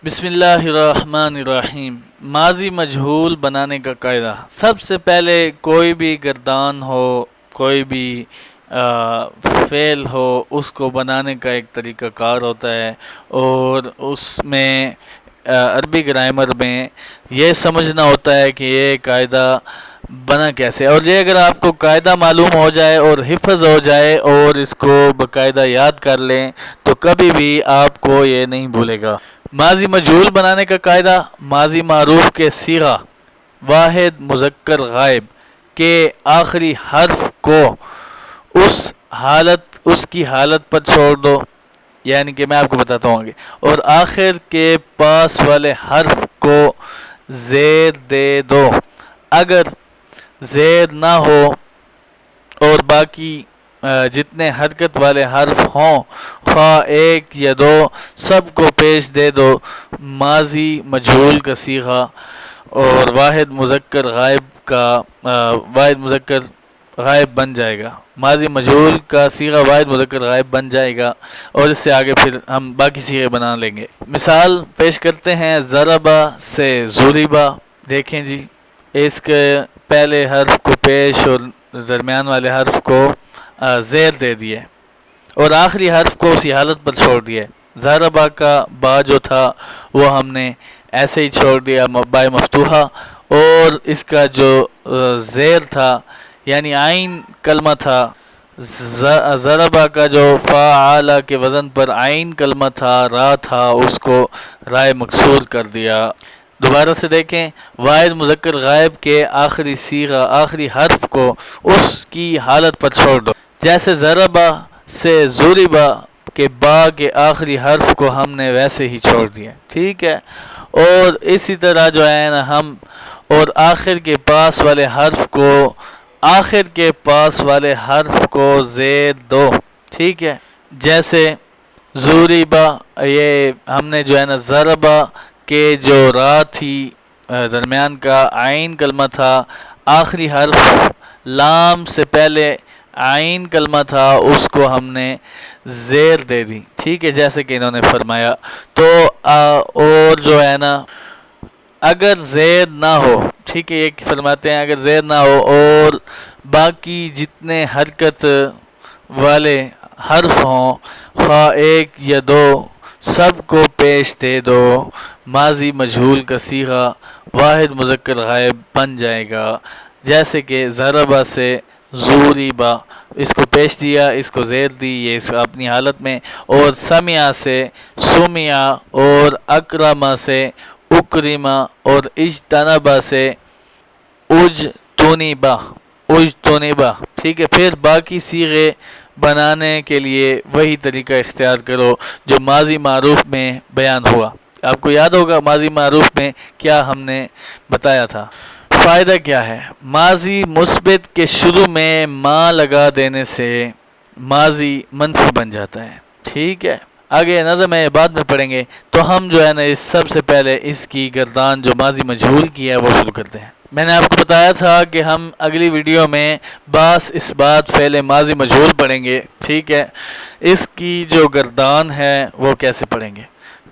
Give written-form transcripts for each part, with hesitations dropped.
بسم اللہ الرحمن الرحیم۔ ماضی مجہول بنانے کا قاعدہ۔ سب سے پہلے کوئی بھی گردان ہو، کوئی بھی فعل ہو، اس کو بنانے کا ایک طریقہ کار ہوتا ہے، اور اس میں عربی گرامر میں یہ سمجھنا ہوتا ہے کہ یہ قاعدہ بنا کیسے، اور یہ اگر آپ کو قاعدہ معلوم ہو جائے اور حفظ ہو جائے اور اس کو باقاعدہ یاد کر لیں تو کبھی بھی آپ کو یہ نہیں بھولے گا۔ ماضی مجہول بنانے کا قاعدہ: ماضی معروف کے صیغہ واحد مذکر غائب کے آخری حرف کو اس کی حالت پر چھوڑ دو، یعنی کہ میں آپ کو بتاتا ہوں آگے، اور آخر کے پاس والے حرف کو زیر دے دو۔ اگر زیر نہ ہو اور باقی جتنے حرکت والے حرف ہوں، خواہ ایک یا دو، سب کو پیش دے دو۔ ماضی مجہول کا صیغہ اور واحد مذکر غائب بن جائے گا۔ ماضی مجہول کا صیغہ واحد مذکر غائب بن جائے گا، اور اس سے آگے پھر ہم باقی صیغے بنا لیں گے۔ مثال پیش کرتے ہیں، ضربہ سے ضریبہ۔ دیکھیں جی، اس کے پہلے حرف کو پیش اور درمیان والے حرف کو زیر دے دیے، اور آخری حرف کو اسی حالت پر چھوڑ دیے۔ ضربہ کا با جو تھا وہ ہم نے ایسے ہی چھوڑ دیا بائے مفتوحہ، اور اس کا جو زیر تھا یعنی عین کلمہ تھا، ضربہ کا جو فعال کے وزن پر عین کلمہ تھا، را تھا، اس کو رائے مکسور کر دیا۔ دوبارہ سے دیکھیں، واحد مذکر غائب کے آخری صیغہ، آخری حرف کو اس کی حالت پر چھوڑ دو، جیسے ضربہ سے ضریبہ کے با کے آخری حرف کو ہم نے ویسے ہی چھوڑ دیا، ٹھیک ہے۔ اور اسی طرح جو ہے نا ہم اور آخر کے پاس والے حرف کو زیر دو، ٹھیک ہے۔ جیسے ضریبہ، یہ ہم نے جو ہے نا ضربہ کے جو را تھی، درمیان کا عین کلمہ تھا، آخری حرف لام سے پہلے عین کلمہ تھا، اس کو ہم نے زیر دے دی، ٹھیک ہے، جیسے کہ انہوں نے فرمایا۔ تو اور جو ہے نا اگر زیر نہ ہو، ٹھیک ہے، یہ فرماتے ہیں اگر زیر نہ ہو اور باقی جتنے حرکت والے حرف ہوں، خواہ ایک یا دو، سب کو پیش دے دو۔ ماضی مجہول کا صیغہ واحد مذکر غائب بن جائے گا، جیسے کہ ضربہ سے ضریبہ، اس کو پیش دیا، اس کو زیر دی، یہ اس اپنی حالت میں، اور سمعہ سے سمعہ، اور اکرمہ سے اکرمہ، اور اجتنبہ سے اجتنبہ، ٹھیک ہے۔ پھر باقی صیغے بنانے کے لیے وہی طریقہ اختیار کرو جو ماضی معروف میں بیان ہوا۔ آپ کو یاد ہوگا ماضی معروف میں کیا ہم نے بتایا تھا۔ فائدہ کیا ہے؟ ماضی مثبت کے شروع میں ما لگا دینے سے ماضی منفی بن جاتا ہے، ٹھیک ہے۔ آگے نظم ہے، بعد میں پڑھیں گے، تو ہم جو ہے نا سب سے پہلے اس کی گردان جو ماضی مجہول کی ہے وہ شروع کرتے ہیں۔ میں نے آپ کو بتایا تھا کہ ہم اگلی ویڈیو میں باس اس بات فعل ماضی مجہول پڑھیں گے، ٹھیک ہے۔ اس کی جو گردان ہے وہ کیسے پڑھیں گے؟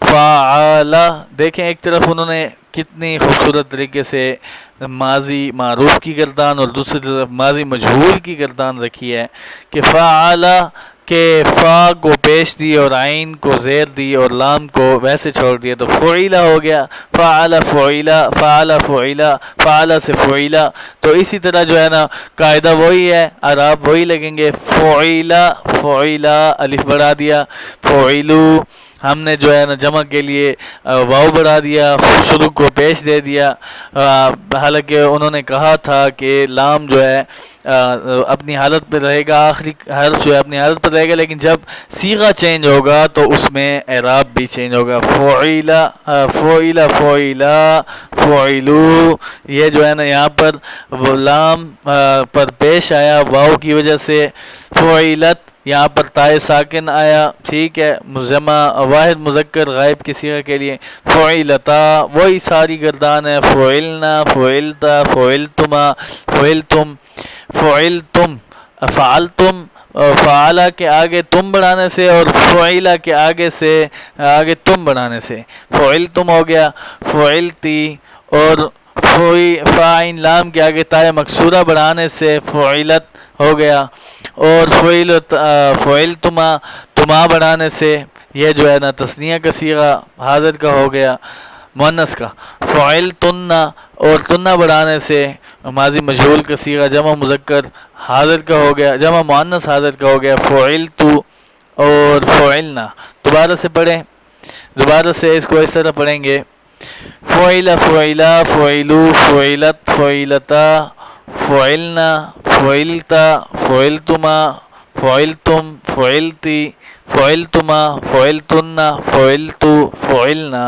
فعال، دیکھیں ایک طرف انہوں نے کتنی خوبصورت طریقے سے ماضی معروف کی گردان اور دوسری طرف ماضی مجہول کی گردان رکھی ہے کہ فعال کے فا کو پیش دی اور عین کو زیر دی اور لام کو ویسے چھوڑ دیا تو فعیلہ ہو گیا۔ فعل فعیلہ، فعل فعیلہ، فعل سے فعیلہ۔ تو اسی طرح جو ہے نا قاعدہ وہی ہے، اعراب وہی لگیں گے۔ فعیلہ، فعیلہ، الف بڑھا دیا۔ فعیلو، ہم نے جو ہے نا جمع کے لیے واو بڑھا دیا، شروع کو پیش دے دیا، حالانکہ انہوں نے کہا تھا کہ لام جو ہے اپنی حالت پہ رہے گا، آخری حرف جو ہے اپنی حالت پر رہے گا، لیکن جب صیغہ چینج ہوگا تو اس میں اعراب بھی چینج ہوگا۔ فعیلہ، فعیلہ، فعیلہ، فعیلو، یہ جو ہے نا یہاں پر وہ لام پر پیش آیا واو کی وجہ سے۔ فعیلت، یہاں پر تائے ساکن آیا، ٹھیک ہے، جمع واحد مذکر غائب کے صیغہ کے لیے۔ فعیلتا، وہی ساری گردان ہے۔ فعلنا، فعلتا، فعلتما، فعلتم، فعلتم، فعلتم، فعلا کے آگے تم بڑھانے سے اور فعیلا کے آگے تم بڑھانے سے فعل تم ہو گیا، فعلتی، اور فاعین لام کے آگے تائے مکسورہ بڑھانے سے فعلت ہو گیا، اور فعلتما تما بڑھانے سے یہ جو ہے نا تثنیہ کا صیغہ حاضر کا ہو گیا مؤنث کا، فعلتن اور تنہ بڑھانے سے ماضی مجہول کا صیغہ جمع مذکر حاضر کا ہو گیا، جمع مؤنث حاضر کا ہو گیا فعلتو اور فعلنا۔ دوبارہ سے پڑھیں، دوبارہ سے اس کو اس طرح پڑھیں گے، فعل فعلا فعلو فعلت فعلتا فعلنا فعلتا فعلتما فعلتم فعلتی فعلتما فعلتن فعلتو فعلنا۔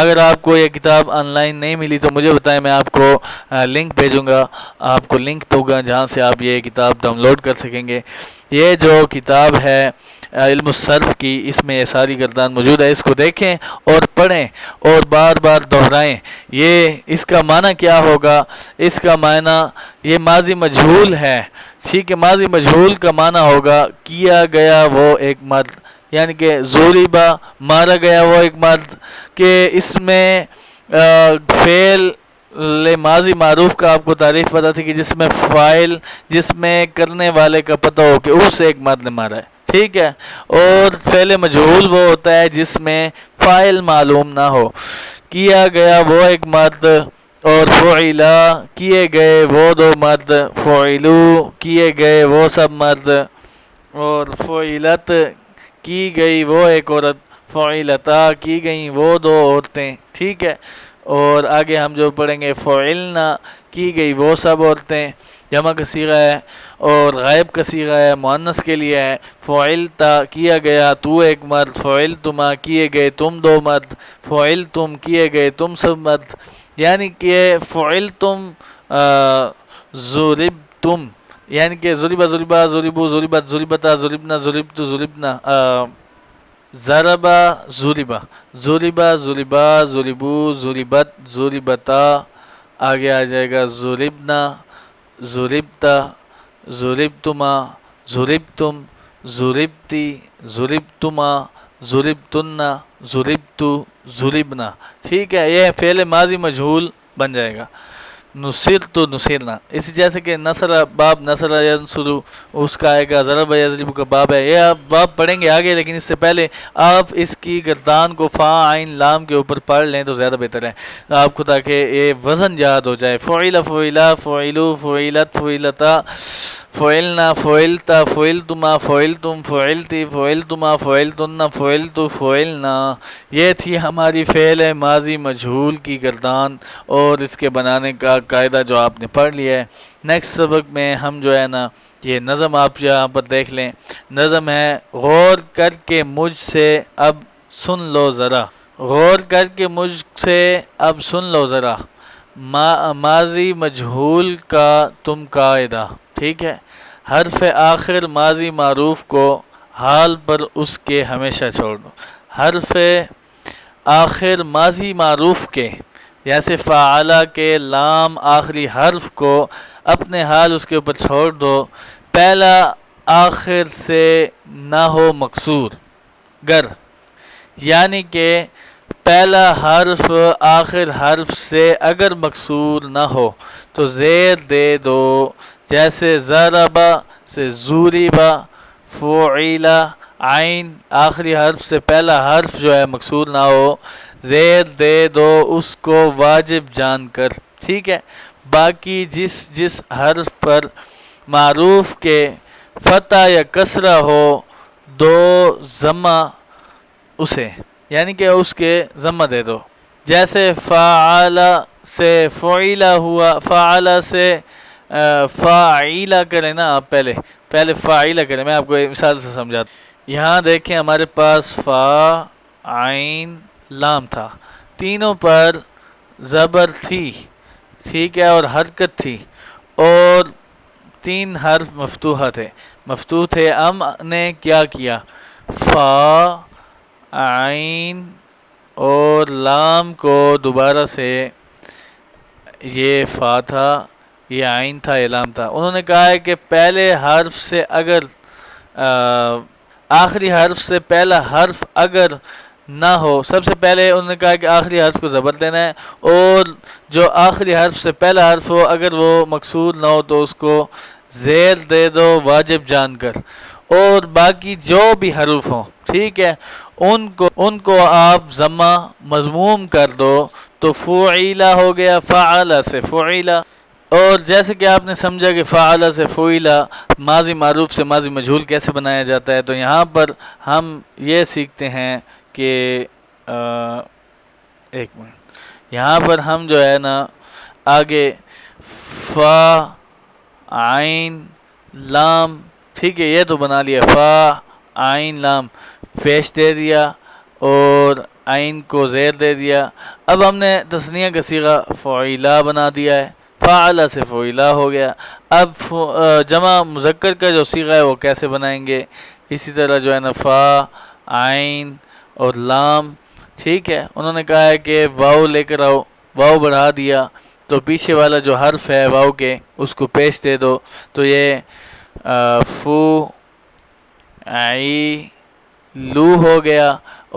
اگر آپ کو یہ کتاب آن لائن نہیں ملی تو مجھے بتائیں، میں آپ کو لنک بھیجوں گا، آپ کو لنک دوں گا جہاں سے آپ یہ کتاب ڈاؤن لوڈ کر سکیں گے۔ یہ جو کتاب ہے علم الصرف کی، اس میں یہ ساری گردان موجود ہے، اس کو دیکھیں اور پڑھیں اور بار بار دہرائیں۔ یہ اس کا معنی کیا ہوگا؟ اس کا معنی یہ ماضی مجہول ہے، ٹھیک ہے، ماضی مجہول کا معنی ہوگا کیا گیا وہ ایک مرد، یعنی کہ ضربہ مارا گیا وہ ایک مرد، کہ اس میں فعل ماضی معروف کا آپ کو تعریف پتہ تھی کہ جس میں فاعل، جس میں کرنے والے کا پتہ ہو کہ اس ایک مرد نے مارا ہے، ٹھیک ہے، اور فعل مجہول وہ ہوتا ہے جس میں فاعل معلوم نہ ہو، کیا گیا وہ ایک مرد، اور فعلا کیے گئے وہ دو مرد، فعلو کیے گئے وہ سب مرد، اور فعلت کی گئی وہ ایک عورت، فعلتا کی گئیں وہ دو عورتیں، ٹھیک ہے، اور آگے ہم جو پڑھیں گے فعلنا کی گئی وہ سب عورتیں، جمع کا صیغہ ہے اور غائب کا صیغہ ہے، مؤنث کے لیے ہے، فعلتا کیا گیا تو ایک مرد، فعلتما کیے گئے تم دو مرد، فعلتم کیے گئے تم سب مرد، یعنی کہ فعلتم ضربتم، یعنی کہ ضربہ ضربہ ضربو ضربت ضربتا ضربنا ضربت ضربنا ضربا ضربا ضربا ضربا ضربو ضربت ضربتا، آگے آ جائے گا ضربنا ضربتا ضربتما ضربتم ضربتی ضربتما ضربتن ضربتو ضربنا، ٹھیک ہے، یہ فعل ماضی مجہول بن جائے گا۔ نصرت نصرنا، اسی جیسے کہ نصر باب نصر ینصرو اس کا آئے گا، ضرب یضرب کا باب ہے، یہ آپ باب پڑھیں گے آگے، لیکن اس سے پہلے آپ اس کی گردان کو فا عین لام کے اوپر پڑھ لیں تو زیادہ بہتر ہے آپ کو، تاکہ یہ وزن یاد ہو جائے۔ فعل فعلا فعلو فعلت فعلتا فعلنا فعلتا فعلتما فعلتم فعلتی فعلتما فعلتن فعلتو فعلنا، یہ تھی ہماری فعل ماضی مجہول کی گردان اور اس کے بنانے کا قاعدہ جو آپ نے پڑھ لیا ہے۔ نیکسٹ سبق میں ہم جو ہے نا یہ نظم آپ یہاں پر دیکھ لیں، نظم ہے غور کر کے مجھ سے اب سن لو ذرا، غور کر کے مجھ سے اب سن لو ذرا، ماضی مجہول کا تم قاعدہ، ٹھیک ہے، حرف آخر ماضی معروف کو حال پر اس کے ہمیشہ چھوڑ دو، حرف آخر ماضی معروف کے جیسے فعلا کے لام آخری حرف کو اپنے حال اس کے اوپر چھوڑ دو، پہلا آخر سے نہ ہو مکسور گر، یعنی کہ پہلا حرف آخر حرف سے اگر مکسور نہ ہو تو زیر دے دو، جیسے ضربا سے ضربا، فعلا عین آخری حرف سے پہلا حرف جو ہے مکسور نہ ہو، زیر دے دو اس کو واجب جان کر، ٹھیک ہے، باقی جس حرف پر معروف کے فتح یا کسرہ ہو دو ضمہ اسے، یعنی کہ اس کے ضمہ دے دو، جیسے فعلا سے فعیلا ہوا، فعلا سے فاعیلا کریں نا، آپ پہلے فاعیلا کریں، میں آپ کو ایک مثال سے سمجھاتا ہوں۔ یہاں دیکھیں ہمارے پاس فا عین لام تھا، تینوں پر زبر تھی، ٹھیک ہے، اور حرکت تھی، اور تین حرف مفتوحہ تھے، مفتوح تھے، ہم نے کیا کیا، فا عین اور لام کو دوبارہ سے، یہ فا تھا، یہ عین تھا، یہ لام تھا، انہوں نے کہا ہے کہ پہلے حرف سے اگر آخری حرف سے پہلا حرف اگر نہ ہو، سب سے پہلے انہوں نے کہا کہ آخری حرف کو زبر دینا ہے، اور جو آخری حرف سے پہلا حرف ہو اگر وہ مقصور نہ ہو تو اس کو زیر دے دو واجب جان کر، اور باقی جو بھی حروف ہوں ٹھیک ہے ان کو آپ ضمہ مضموم کر دو، تو فعیلا ہو گیا، فعل سے فعیلا۔ اور جیسے کہ آپ نے سمجھا کہ فعل سے فعیلا ماضی معروف سے ماضی مجہول کیسے بنایا جاتا ہے، تو یہاں پر ہم یہ سیکھتے ہیں کہ ایک منٹ، یہاں پر ہم جو ہے نا آگے فا عین لام، ٹھیک ہے، یہ تو بنا لیا، فا عین لام پیش دے دیا اور عین کو زیر دے دیا۔ اب ہم نے تثنیہ کا صیغہ فعیلا بنا دیا ہے، فعل سے فعیلا ہو گیا۔ اب جمع مذکر کا جو صیغہ ہے وہ کیسے بنائیں گے، اسی طرح جو ہے نا فا عین اور لام، ٹھیک ہے، انہوں نے کہا ہے کہ واو لے کر آؤ، واو بڑھا دیا تو پیچھے والا جو حرف ہے واو کے اس کو پیش دے دو، تو یہ فو عی لو ہو گیا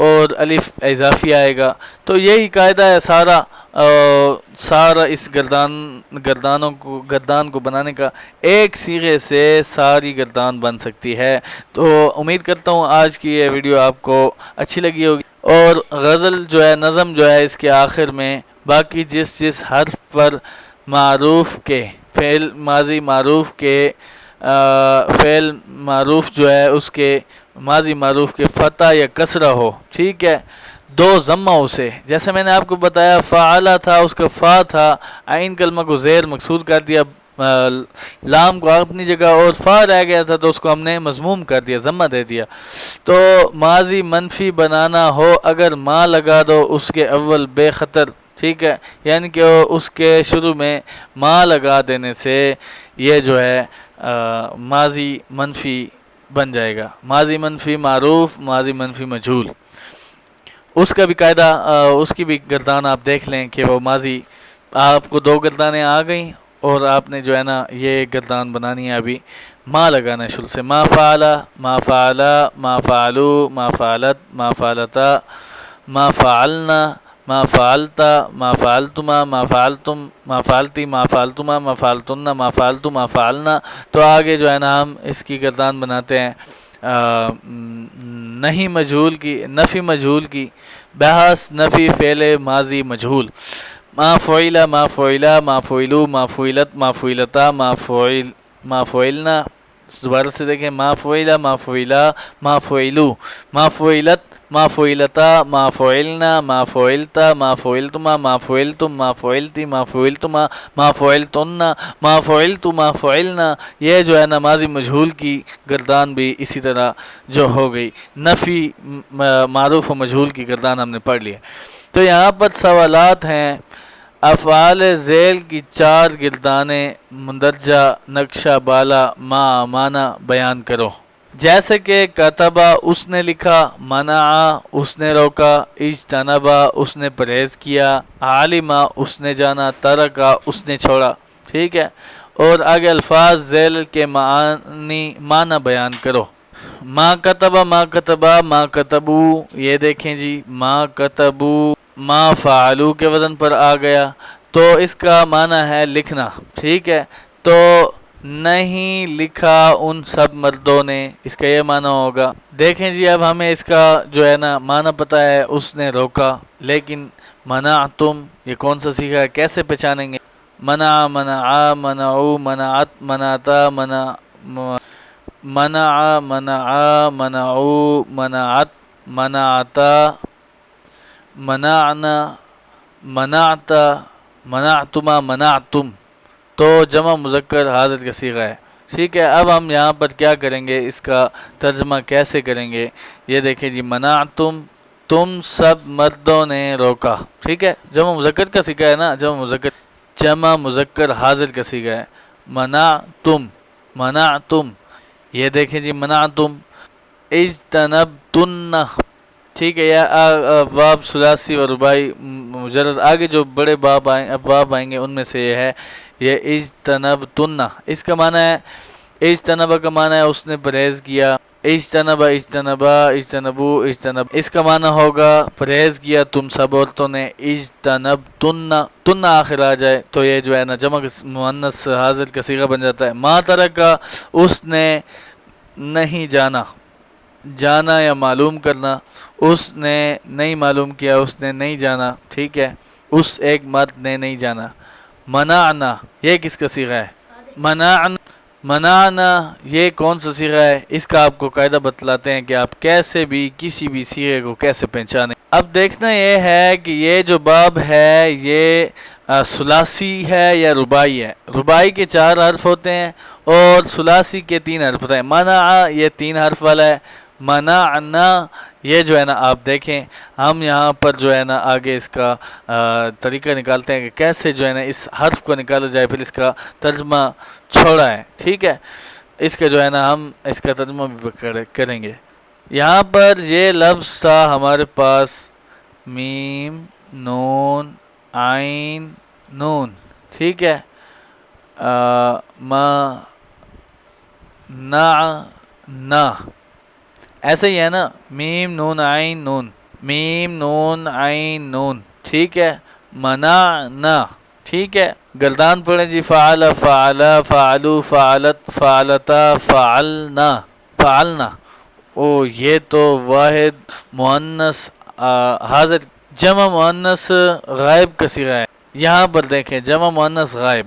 اور الف اضافی آئے گا۔ تو یہی قاعدہ ہے سارا اس گردان کو بنانے کا، ایک صیغے سے ساری گردان بن سکتی ہے۔ تو امید کرتا ہوں آج کی یہ ویڈیو آپ کو اچھی لگی ہوگی، اور غزل جو ہے، نظم جو ہے اس کے آخر میں باقی جس حرف پر معروف کے فعل ماضی معروف کے فعل معروف جو ہے اس کے ماضی معروف کے فتح یا کسرہ ہو، ٹھیک ہے، دو ضمہ اسے، جیسے میں نے آپ کو بتایا فعلا تھا اس کا فا تھا، عین کلمہ کو زیر مقصود کر دیا، لام کو اپنی جگہ، اور فا رہ گیا تھا تو اس کو ہم نے مضموم کر دیا، ضمہ دے دیا۔ تو ماضی منفی بنانا ہو اگر ما لگا دو اس کے اول بے خطر، ٹھیک ہے، یعنی کہ اس کے شروع میں ما لگا دینے سے یہ جو ہے ماضی منفی بن جائے گا، ماضی منفی معروف، ماضی منفی مجہول، اس کا بھی قاعدہ، اس کی بھی گردان آپ دیکھ لیں کہ وہ ماضی، آپ کو دو گردانیں آ گئیں اور آپ نے جو ہے نا یہ گردان بنانی ہے ابھی ما لگانا شروع سے، ما فعلا، ما فعلا، ما فعلو، ما فعلت، ما فعلتا، ما فعلنا، ما فعلتا، ما فعلتما، ما فعلتم، ما فعلتی، ما فعلتما، ما فعلتن، ما فعلتو، ما فعلنا۔ تو آگے جو ہے نا ہم اس کی گردان بناتے ہیں نہیں مجہول کی، نفی مجہول کی، بحث نفی فعل ماضی مجہول، ما فعلا، ما فعلا، ما فعلو، ما فعلت، ما فعلتا، ما فعلنا، دوبارہ سے دیکھیں، ما فعلا، ما فعلا، ما فعلو، ما فعلت، ما فعلتا، ما فعلنا، ما فعلتا، ما فعلتما، ما فعلتم، ما فعلتی، ما فعلتما، ما فعلتن، ما فعلتو، ما فعلنا۔ یہ جو ہے نا ماضی مجہول کی گردان بھی اسی طرح جو ہو گئی، نفی معروف و مجہول کی گردان ہم نے پڑھ لی ہے۔ تو یہاں پر سوالات ہیں، افعال ذیل کی 4 گردانیں مندرجہ نقشہ بالا معنی بیان کرو، جیسے کہ کتبہ اس نے لکھا، منع اس نے روکا، اجتنبا اس نے پرہیز کیا، علما اس نے جانا، ترکا اس نے چھوڑا، ٹھیک ہے۔ اور آگے الفاظ ذیل کے معنی بیان کرو، ما کتبہ، ما کتبہ، ما کتبو، یہ دیکھیں جی، ما کتبو ما فعلو کے وزن پر آ گیا، تو اس کا معنی ہے لکھنا، ٹھیک ہے، تو نہیں لکھا ان سب مردوں نے، اس کا یہ معنی ہوگا۔ دیکھیں جی اب ہمیں اس کا جو ہے نا معنی پتہ ہے، اس نے روکا، لیکن منعتم یہ کون سا صیغہ ہے، کیسے پہچانیں گے؟ منع، منعا، منعو، منعت، منعتا، منعا، منعا، منعو، منعت، منعتا، منعنا، منعتا، منعتما، منعتم، تو جمع مذکر حاضر کا صیغہ ہے، ٹھیک ہے۔ اب ہم یہاں پر کیا کریں گے، اس کا ترجمہ کیسے کریں گے، یہ دیکھیں جی، منعتم تم سب مردوں نے روکا، ٹھیک ہے، جمع مذکر کا صیغہ ہے نا، جمع مذکر حاضر کا صیغہ ہے، منعتم، منعتم، یہ دیکھیں جی، منعتم، اجتنبتن، ٹھیک ہے، یا باب ثلاثی و رباعی مجرد، آگے جو بڑے ابواب آئیں گے ان میں سے یہ ہے، یہ اجتنبتن، اس کا معنی ہے اجتنبا کا معنی ہے اس نے پرہیز کیا، اجتنبا اجتنبا اجتنبو اجتنب، اس کا معنی ہوگا پرہیز کیا تم سب عورتوں نے، اجتنب تن آخر آ جائے تو یہ جو ہے نا جمع مؤنث حاضر کا صیغہ بن جاتا ہے۔ ما ترکا اس نے نہیں جانا، جانا یا معلوم کرنا، اس نے نہیں معلوم کیا، اس نے نہیں جانا، ٹھیک ہے، اس ایک مرد نے نہیں جانا۔ منعنا یہ کس کا صیغہ ہے؟ منعنا یہ کون سا صیغہ ہے؟ اس کا آپ کو قاعدہ بتلاتے ہیں کہ آپ کیسے بھی کسی بھی صیغے کو کیسے پہچانیں۔ اب دیکھنا یہ ہے کہ یہ جو باب ہے یہ ثلاثی ہے یا رباعی ہے۔ رباعی کے 4 حرف ہوتے ہیں اور ثلاثی کے 3 حرف ہوتے ہیں۔ منع یہ 3 حرف والا ہے، منعنا یہ جو ہے نا آپ دیکھیں ہم یہاں پر جو ہے نا آگے اس کا طریقہ نکالتے ہیں کہ کیسے جو ہے نا اس حرف کو نکالا جائے، پھر اس کا ترجمہ چھوڑا ہے، ٹھیک ہے، اس کا جو ہے نا ہم اس کا ترجمہ بھی کریں گے۔ یہاں پر یہ لفظ تھا ہمارے پاس میم نون عین نون، ٹھیک ہے، نا ایسے ہی ہے نا، میم نون عین نون، میم نون عین نون، ٹھیک ہے، منعنا، ٹھیک ہے۔ گردان پڑھیں جی، فعل فعلا فعلو فعلت فعلتا فعلنا فعلنا، او یہ تو واحد مؤنث حاضر جمع مؤنث غائب کا صیغہ ہے۔ یہاں پر دیکھیں جمع مؤنث غائب،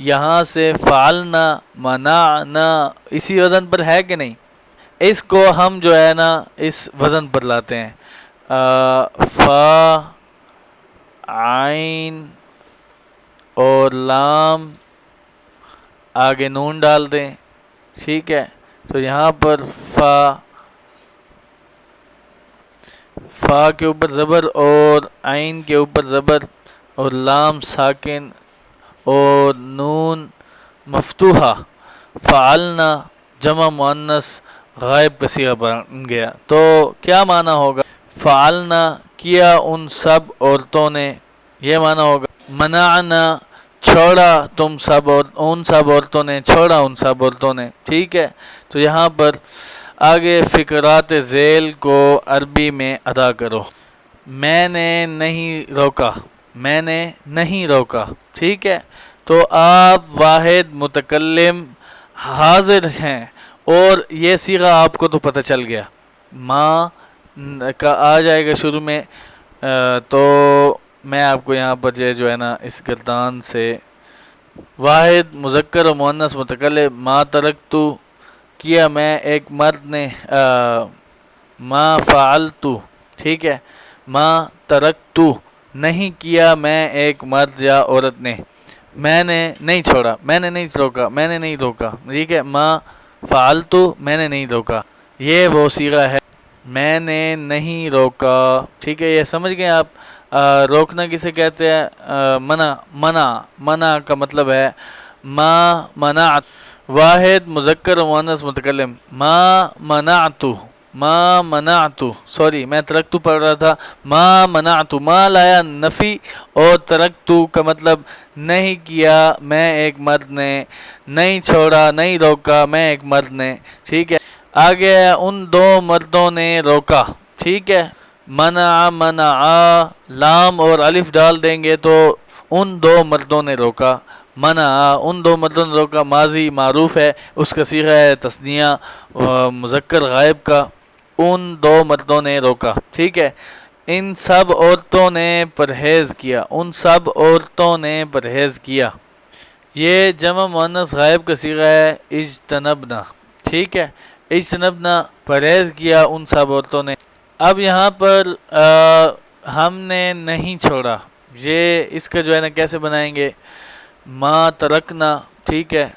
یہاں سے فعلنا منعنا اسی وزن پر ہے کہ نہیں؟ اس کو ہم جو ہے نا اس وزن پر لاتے ہیں، فا عین اور لام آگے نون ڈال دیں، ٹھیک ہے، تو یہاں پر فا کے اوپر زبر اور عین کے اوپر زبر اور لام ساکن اور نون مفتوحہ، فعلنا جمع مؤنث غائب کا صیغہ بن گیا۔ تو کیا معنی ہوگا؟ فعلنا کیا ان سب عورتوں نے، یہ معنی ہوگا منعنا چھوڑا تم سب اور ان سب عورتوں نے، چھوڑا ان سب عورتوں نے، ٹھیک ہے۔ تو یہاں پر آگے فقرات ذیل کو عربی میں ادا کرو۔ میں نے نہیں روکا، میں نے نہیں روکا، ٹھیک ہے، تو آپ واحد متکلم حاضر ہیں اور یہ صیغہ آپ کو تو پتہ چل گیا، ماں کا آ جائے گا شروع میں، تو میں آپ کو یہاں پر یہ جو ہے نا اس گردان سے واحد مذکر و مؤنث متکلم، ما ترکتو کیا میں ایک مرد نے، ما فعلتو، ٹھیک ہے، ما ترکتو نہیں کیا میں ایک مرد یا عورت نے، میں نے نہیں چھوڑا، میں نے نہیں روکا، میں نے نہیں روکا، ٹھیک ہے، ما فعلتو میں نے نہیں روکا، یہ وہ صیغہ ہے میں نے نہیں روکا، ٹھیک ہے، یہ سمجھ گئے آپ؟ روکنا کسے کہتے ہیں؟ منع کا مطلب ہے ما منعت، واحد مذکر و مؤنث متکلم، ما منعتو سوری میں ترکتو پڑھ رہا تھا، ما منعتو، ما لایا نفی اور ترکتو کا مطلب نہیں کیا میں ایک مرد نے، نہیں چھوڑا نہیں روکا میں ایک مرد نے، ٹھیک ہے۔ آگے ان 2 مردوں نے روکا، ٹھیک ہے، منع لام اور الف ڈال دیں گے تو ان 2 مردوں نے روکا، منع ان 2 مردوں نے روکا، ماضی معروف ہے، اس کا صیغہ ہے تثنیہ مذکر غائب کا، ان 2 مردوں نے روکا، ٹھیک ہے۔ ان سب عورتوں نے پرہیز کیا، ان سب عورتوں نے پرہیز کیا، یہ جمع مؤنث غائب کا صیغہ ہے اجتنبنا، ٹھیک ہے، اجتنبنا پرہیز کیا ان سب عورتوں نے۔ اب یہاں پر ہم نے نہیں چھوڑا، یہ اس کا جو ہے نا کیسے بنائیں گے؟ ما ترکنا، ٹھیک ہے،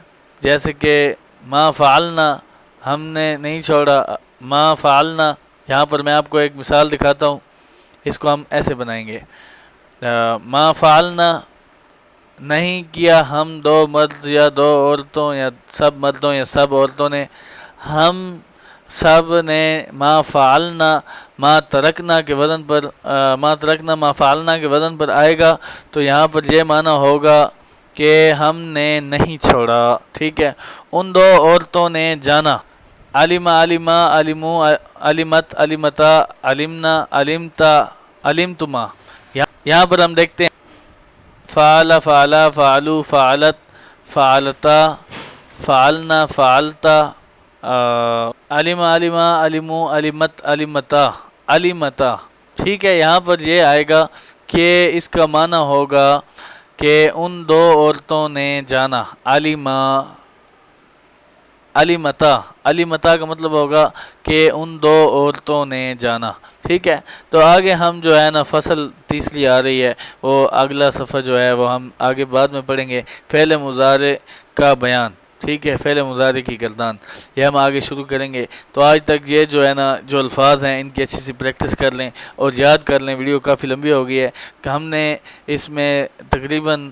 جیسے کہ ما فعلنا ہم نے نہیں چھوڑا، ما فعلنا، یہاں پر میں آپ کو ایک مثال دکھاتا ہوں، اس کو ہم ایسے بنائیں گے، ما فعلنا نہیں کیا ہم 2 مرد یا 2 عورتوں یا سب مردوں یا سب عورتوں نے، ہم سب نے، ما فعلنا ما ترکنا کے وزن پر، ما ترکنا ما فعلنا کے وزن پر آئے گا، تو یہاں پر یہ معنی ہوگا کہ ہم نے نہیں چھوڑا، ٹھیک ہے۔ ان دو عورتوں نے جانا، علما علما علمو علمت علمتا علمنا علمتا علمتما، یہاں پر ہم دیکھتے ہیں فعل فعلا فعلو فعلت فعلتا فعلنا فعلتا، علم علما علمو علمت علمتا علمتا، ٹھیک ہے۔ یہاں پر یہ آئے گا کہ اس کا معنی ہوگا کہ ان دو عورتوں نے جانا، علما علمتا، علمتا کا مطلب ہوگا کہ ان دو عورتوں نے جانا، ٹھیک ہے۔ تو آگے ہم جو ہے نا فصل تیسری آ رہی ہے، وہ اگلا صفحہ جو ہے وہ ہم آگے بعد میں پڑھیں گے، فعل مضارع کا بیان، ٹھیک ہے، فعل مضارع کی گردان، یہ ہم آگے شروع کریں گے۔ تو آج تک یہ جو ہے نا جو الفاظ ہیں ان کی اچھی سی پریکٹس کر لیں اور یاد کر لیں۔ ویڈیو کافی لمبی ہو گئی ہے کہ ہم نے اس میں تقریباً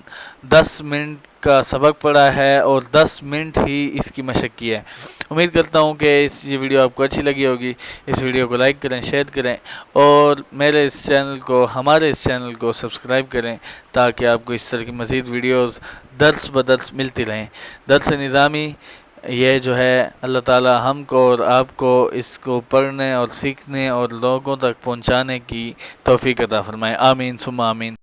10 منٹ کا سبق پڑھا ہے اور 10 منٹ ہی اس کی مشق کی ہے۔ امید کرتا ہوں کہ یہ ویڈیو آپ کو اچھی لگی ہوگی۔ اس ویڈیو کو لائک کریں، شیئر کریں اور ہمارے اس چینل کو سبسکرائب کریں تاکہ آپ کو اس طرح کی مزید ویڈیوز درس بدرس ملتی رہیں۔ درس نظامی یہ جو ہے اللہ تعالی ہم کو اور آپ کو اس کو پڑھنے اور سیکھنے اور لوگوں تک پہنچانے کی توفیق عطا فرمائے، آمین ثم آمین۔